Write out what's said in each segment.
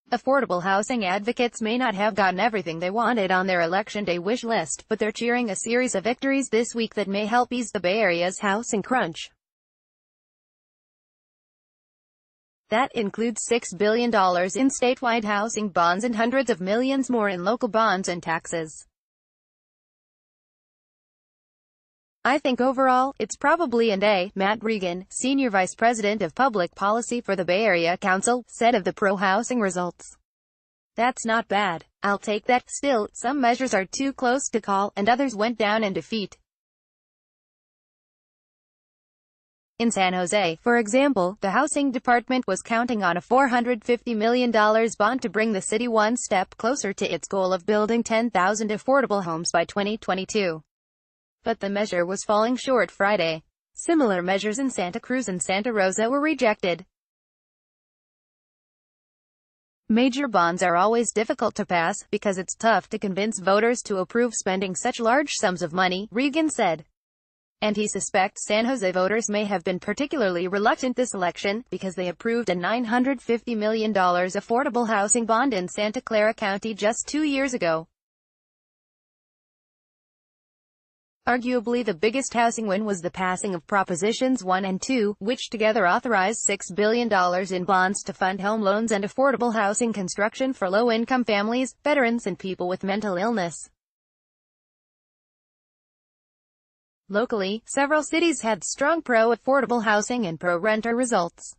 Affordable housing advocates may not have gotten everything they wanted on their election day wish list, but they're cheering a series of victories this week that may help ease the Bay Area's housing crunch. That includes $6 billion in statewide housing bonds and hundreds of millions more in local bonds and taxes. I think overall, it's probably an A, Matt Regan, Senior Vice President of Public Policy for the Bay Area Council, said of the pro-housing results. That's not bad. I'll take that. Still, some measures are too close to call, and others went down in defeat. In San Jose, for example, the housing department was counting on a $450 million bond to bring the city one step closer to its goal of building 10,000 affordable homes by 2022. But the measure was falling short Friday. Similar measures in Santa Cruz and Santa Rosa were rejected. Major bonds are always difficult to pass, because it's tough to convince voters to approve spending such large sums of money, Regan said. And he suspects San Jose voters may have been particularly reluctant this election, because they approved a $950 million affordable housing bond in Santa Clara County just 2 years ago. Arguably the biggest housing win was the passing of Propositions 1 and 2, which together authorized $6 billion in bonds to fund home loans and affordable housing construction for low-income families, veterans and people with mental illness. Locally, several cities had strong pro-affordable housing and pro-renter results.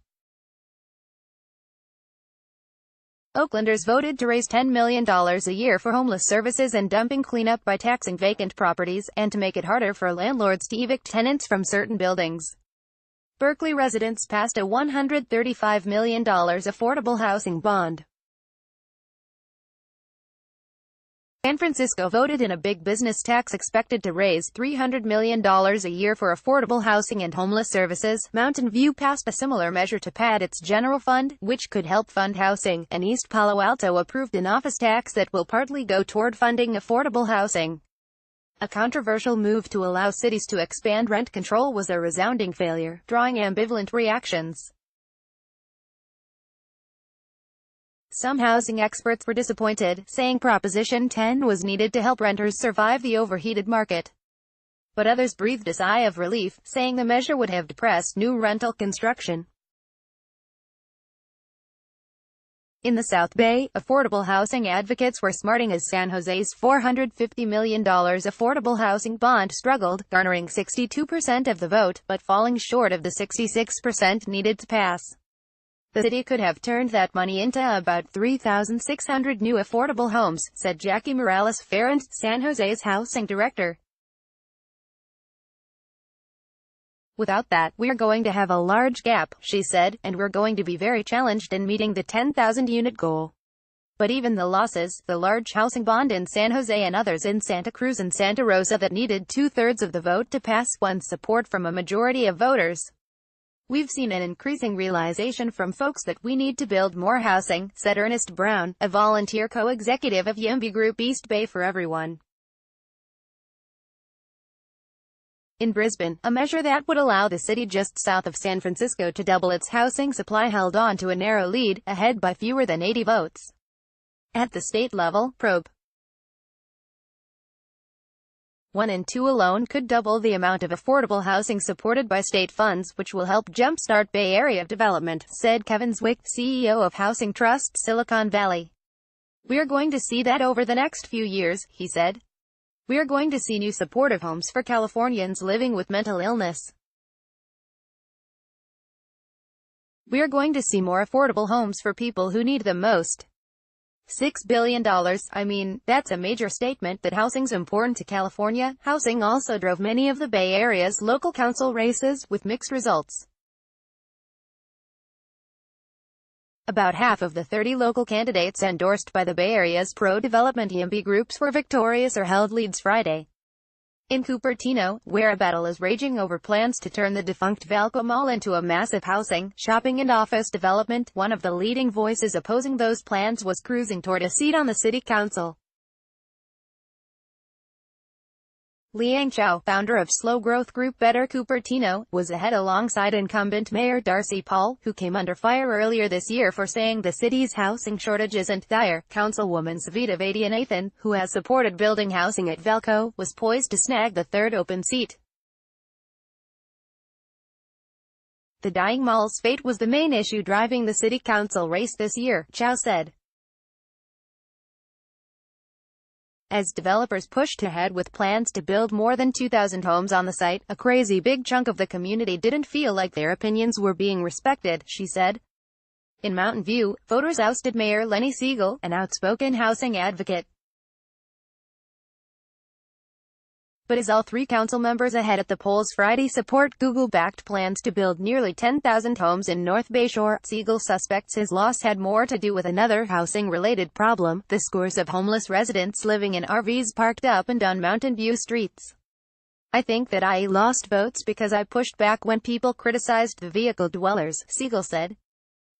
Oaklanders voted to raise $10 million a year for homeless services and dumping cleanup by taxing vacant properties, and to make it harder for landlords to evict tenants from certain buildings. Berkeley residents passed a $135 million affordable housing bond. San Francisco voted in a big business tax expected to raise $300 million a year for affordable housing and homeless services. Mountain View passed a similar measure to pad its general fund, which could help fund housing, and East Palo Alto approved an office tax that will partly go toward funding affordable housing. A controversial move to allow cities to expand rent control was a resounding failure, drawing ambivalent reactions. Some housing experts were disappointed, saying Proposition 10 was needed to help renters survive the overheated market. But others breathed a sigh of relief, saying the measure would have depressed new rental construction. In the South Bay, affordable housing advocates were smarting as San Jose's $450 million affordable housing bond struggled, garnering 62% of the vote, but falling short of the 66% needed to pass. The city could have turned that money into about 3,600 new affordable homes, said Jackie Morales-Ferrand, San Jose's housing director. Without that, we're going to have a large gap, she said, and we're going to be very challenged in meeting the 10,000 unit goal. But even the losses, the large housing bond in San Jose and others in Santa Cruz and Santa Rosa that needed 2/3 of the vote to pass, won support from a majority of voters. We've seen an increasing realization from folks that we need to build more housing, said Ernest Brown, a volunteer co-executive of YIMBY Group East Bay for Everyone. In Brisbane, a measure that would allow the city just south of San Francisco to double its housing supply held on to a narrow lead, ahead by fewer than 80 votes. At the state level, Prop. 1 and 2 alone could double the amount of affordable housing supported by state funds, which will help jumpstart Bay Area development, said Kevin Zwick, CEO of Housing Trust Silicon Valley. We're going to see that over the next few years, he said. We're going to see new supportive homes for Californians living with mental illness. We're going to see more affordable homes for people who need them most. $6 billion, I mean, that's a major statement that housing's important to California. Housing also drove many of the Bay Area's local council races, with mixed results. About half of the 30 local candidates endorsed by the Bay Area's pro-development YIMBY groups were victorious or held leads Friday. In Cupertino, where a battle is raging over plans to turn the defunct Valco Mall into a massive housing, shopping and office development, one of the leading voices opposing those plans was cruising toward a seat on the city council. Liang Chao, founder of slow growth group Better Cupertino, was ahead alongside incumbent Mayor Darcy Paul, who came under fire earlier this year for saying the city's housing shortage isn't dire. Councilwoman Savita Vaidyanathan, who has supported building housing at Velco, was poised to snag the third open seat. The dying mall's fate was the main issue driving the city council race this year, Chao said. As developers pushed ahead with plans to build more than 2,000 homes on the site, a crazy big chunk of the community didn't feel like their opinions were being respected, she said. In Mountain View, voters ousted Mayor Lenny Siegel, an outspoken housing advocate. But as all three council members ahead at the polls Friday support Google-backed plans to build nearly 10,000 homes in North Bayshore, Siegel suspects his loss had more to do with another housing-related problem: the scores of homeless residents living in RVs parked up and down Mountain View streets. "I think that I lost votes because I pushed back when people criticized the vehicle dwellers," Siegel said.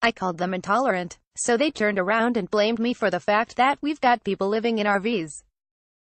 "I called them intolerant. So they turned around and blamed me for the fact that we've got people living in RVs.